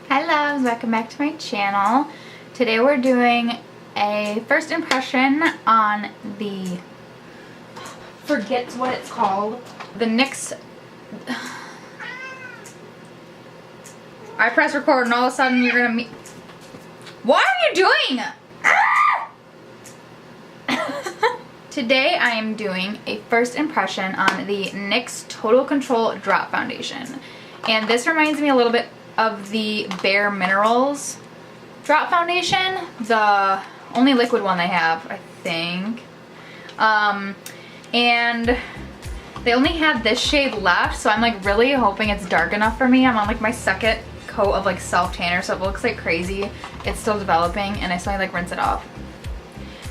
Hi loves, welcome back to my channel. Today we're doing a first impression on the, forget what it's called, the NYX. I press record and all of a sudden you're gonna meet. What are you doing? Today I am doing a first impression on the NYX Total Control Drop Foundation. And this reminds me a little bit of the Bare Minerals drop foundation, the only liquid one they have, I think. And they only have this shade left, so I'm like really hoping it's dark enough for me. I'm on like my second coat of like self tanner, so it looks like crazy. It's still developing and I still need to like rinse it off.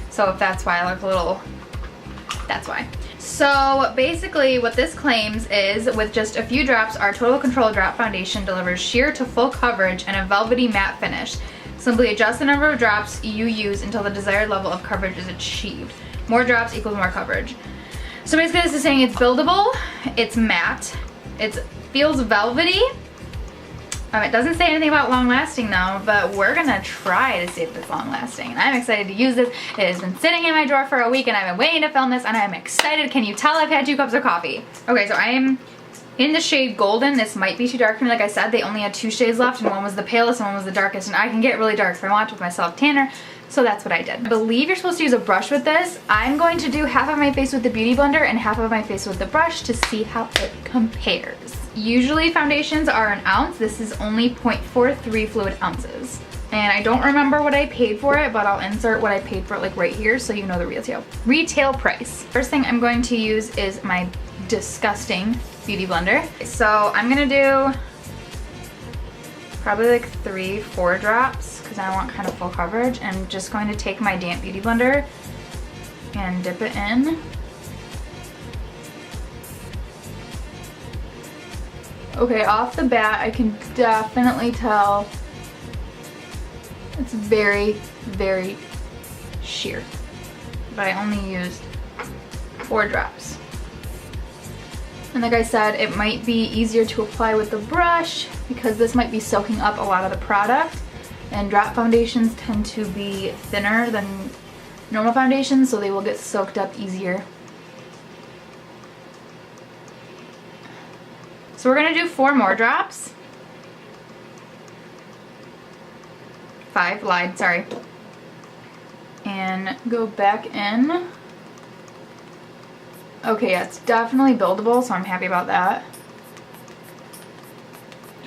So if that's why I look a little, that's why. So basically what this claims is, with just a few drops, our Total Control Drop Foundation delivers sheer to full coverage and a velvety matte finish. Simply adjust the number of drops you use until the desired level of coverage is achieved. More drops equals more coverage. So basically this is saying it's buildable, it's matte, it feels velvety. It doesn't say anything about long lasting though, but we're gonna try to see if it's long lasting. And I'm excited to use this. It has been sitting in my drawer for a week and I've been waiting to film this and I'm excited. Can you tell I've had 2 cups of coffee? Okay, so I am in the shade Golden. This might be too dark for me. Like I said, they only had 2 shades left and one was the palest and one was the darkest, and I can get really dark if I want with my self tanner. So that's what I did. I believe you're supposed to use a brush with this. I'm going to do half of my face with the Beauty Blender and half of my face with the brush to see how it compares. Usually foundations are an ounce. This is only 0.43 fluid ounces. And I don't remember what I paid for it, but I'll insert what I paid for it like right here so you know the retail price. First thing I'm going to use is my disgusting Beauty Blender. So I'm gonna do probably like 3-4 drops because I want kind of full coverage. And I'm just going to take my damp Beauty Blender and dip it in. Okay, off the bat, I can definitely tell it's very, very sheer. But I only used 4 drops. And like I said, it might be easier to apply with the brush because this might be soaking up a lot of the product. And drop foundations tend to be thinner than normal foundations, so they will get soaked up easier. So we're gonna do 4 more drops. 5, lied, sorry. And go back in. Okay, yeah, it's definitely buildable, so I'm happy about that.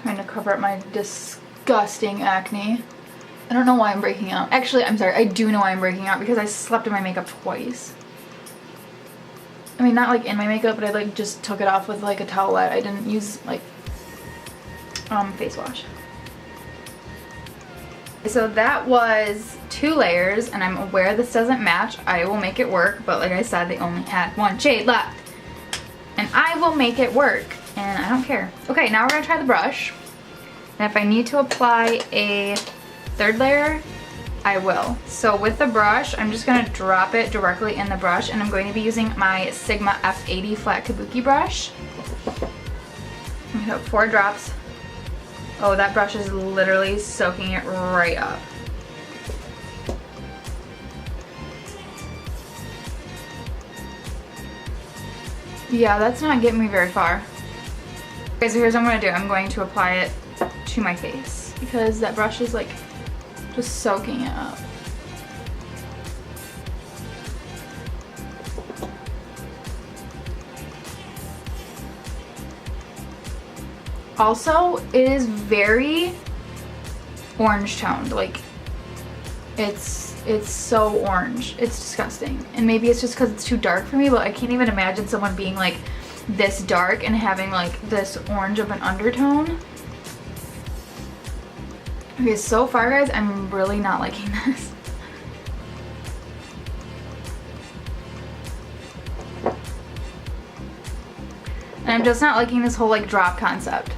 Trying to cover up my disgusting acne. I don't know why I'm breaking out. Actually, I'm sorry, I do know why I'm breaking out, because I slept in my makeup twice. I mean, not like in my makeup, but I like just took it off with like a towelette. I didn't use like face wash. So that was 2 layers, and I'm aware this doesn't match. I will make it work, but like I said, they only had 1 shade left. And I will make it work, and I don't care. Okay, now we're gonna try the brush. And if I need to apply a 3rd layer, I will. So with the brush, I'm just gonna drop it directly in the brush, and I'm going to be using my Sigma F80 flat kabuki brush. I put 4 drops. Oh, that brush is literally soaking it right up. Yeah, that's not getting me very far. Okay, so here's what I'm gonna do. I'm going to apply it to my face because that brush is like just soaking it up. Also, it is very orange toned. Like, it's so orange. It's disgusting. And maybe it's just because it's too dark for me, but I can't even imagine someone being like this dark and having like this orange of an undertone. Okay, so far guys, I'm really not liking this. And I'm just not liking this whole like drop concept.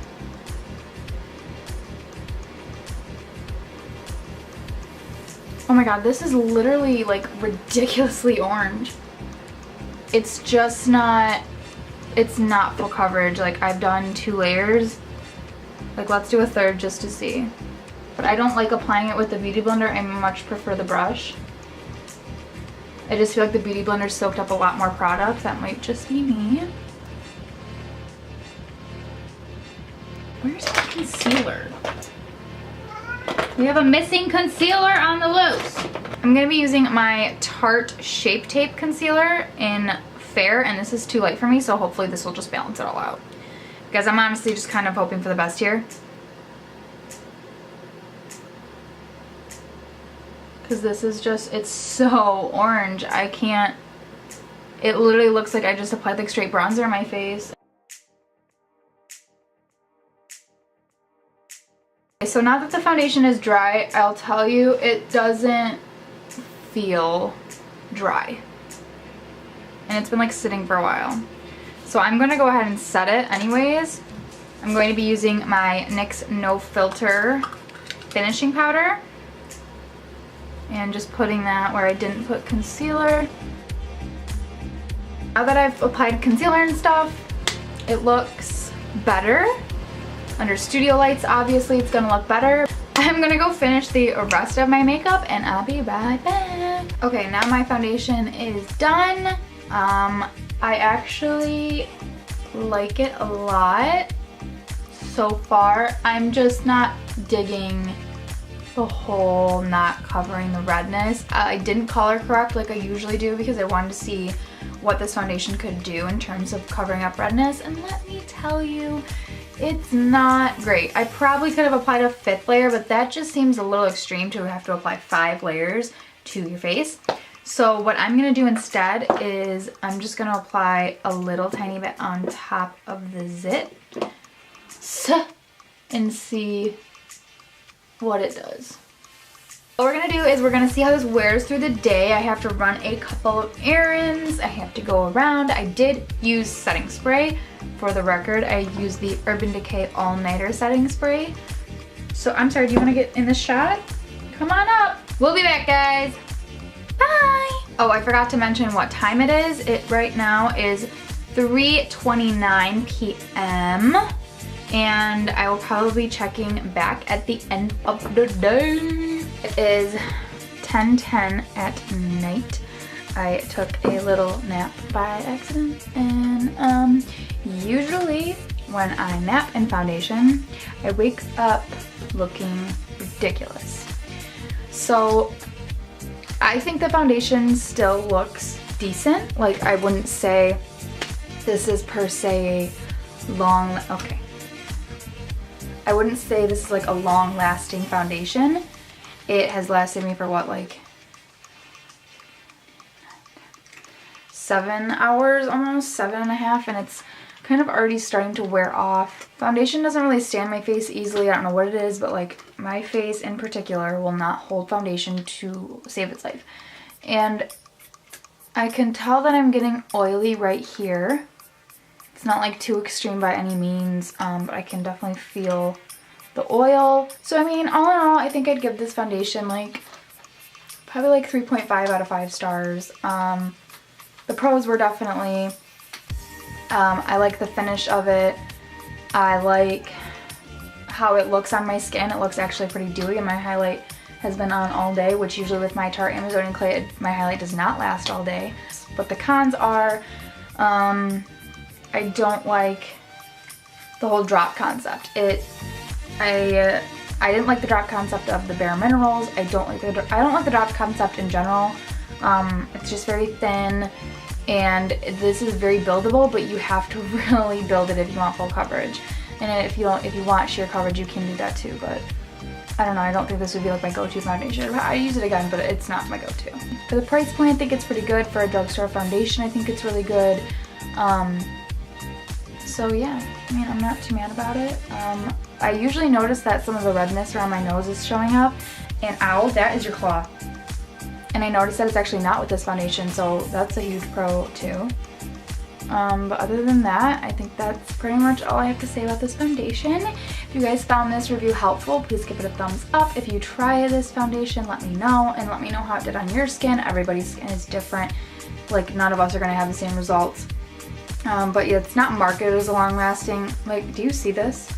Oh my god, this is literally like ridiculously orange. It's just not, it's not full coverage. Like, I've done 2 layers Like, let's do a third just to see. But I don't like applying it with the Beauty Blender. I much prefer the brush. I just feel like the Beauty Blender soaked up a lot more product. That might just be me. Where's the concealer? We have a missing concealer on the loose. I'm gonna be using my Tarte Shape Tape Concealer in Fair, and this is too light for me, so hopefully this will just balance it all out. Because I'm honestly just kind of hoping for the best here. Because this is just, it's so orange. I can't, it literally looks like I just applied like straight bronzer on my face. So now that the foundation is dry, I'll tell you, it doesn't feel dry. And it's been like sitting for a while. So I'm gonna go ahead and set it anyways. I'm going to be using my NYX No Filter finishing powder. And just putting that where I didn't put concealer. Now that I've applied concealer and stuff, it looks better. Under studio lights, obviously it's gonna look better. I'm gonna go finish the rest of my makeup and I'll be right back. Okay, now my foundation is done. I actually like it a lot so far. I'm just not digging the whole not covering the redness. I didn't color correct like I usually do because I wanted to see what this foundation could do in terms of covering up redness, and let me tell you, it's not great. I probably could have applied a 5th layer, but that just seems a little extreme to have to apply 5 layers to your face. So what I'm gonna do instead is I'm just gonna apply a little tiny bit on top of the zit and see what it does. What we're gonna do is we're gonna see how this wears through the day. I have to run a couple of errands. I have to go around. I did use setting spray. For the record, I used the Urban Decay All Nighter setting spray. So I'm sorry, do you wanna get in the shot? Come on up. We'll be back, guys. Bye. Oh, I forgot to mention what time it is. It right now is 3:29 p.m. and I will probably be checking back at the end of the day. It is 10:10 at night. I took a little nap by accident, and usually when I nap in foundation, I wake up looking ridiculous. So I think the foundation still looks decent. Like, I wouldn't say this is per se long, okay. I wouldn't say this is like a long lasting foundation. It has lasted me for what, like 7 hours almost, 7.5, and it's kind of already starting to wear off. Foundation doesn't really stand my face easily. I don't know what it is, but like my face in particular will not hold foundation to save its life. And I can tell that I'm getting oily right here. It's not like too extreme by any means, but I can definitely feel the oil. So I mean, all in all, I think I'd give this foundation like probably like 3.5 out of 5 stars. The pros were definitely, I like the finish of it. I like how it looks on my skin. It looks actually pretty dewy, and my highlight has been on all day, which usually with my Tarte Amazonian Clay, my highlight does not last all day. But the cons are, I don't like the whole drop concept. I didn't like the drop concept of the Bare Minerals. I don't like the drop concept in general. It's just very thin, and this is very buildable, but you have to really build it if you want full coverage. And if you want sheer coverage, you can do that too, but I don't know, I don't think this would be like my go-to foundation. I use it again, but it's not my go-to. For the price point, I think it's pretty good. For a drugstore foundation, I think it's really good. So yeah, I mean, I'm not too mad about it. I usually notice that some of the redness around my nose is showing up, and ow, that is your claw. And I noticed that it's actually not with this foundation, so that's a huge pro too. But other than that, I think that's pretty much all I have to say about this foundation. If you guys found this review helpful, please give it a thumbs up. If you try this foundation, let me know, and let me know how it did on your skin. Everybody's skin is different. Like, none of us are gonna have the same results. But yeah, it's not marketed as a long lasting. Like, do you see this?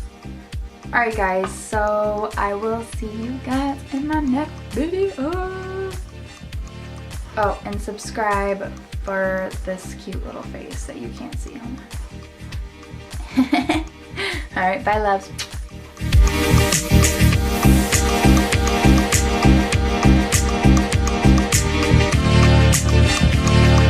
Alright guys, so I will see you guys in my next video. Oh, and subscribe for this cute little face that you can't see on. Alright, bye loves.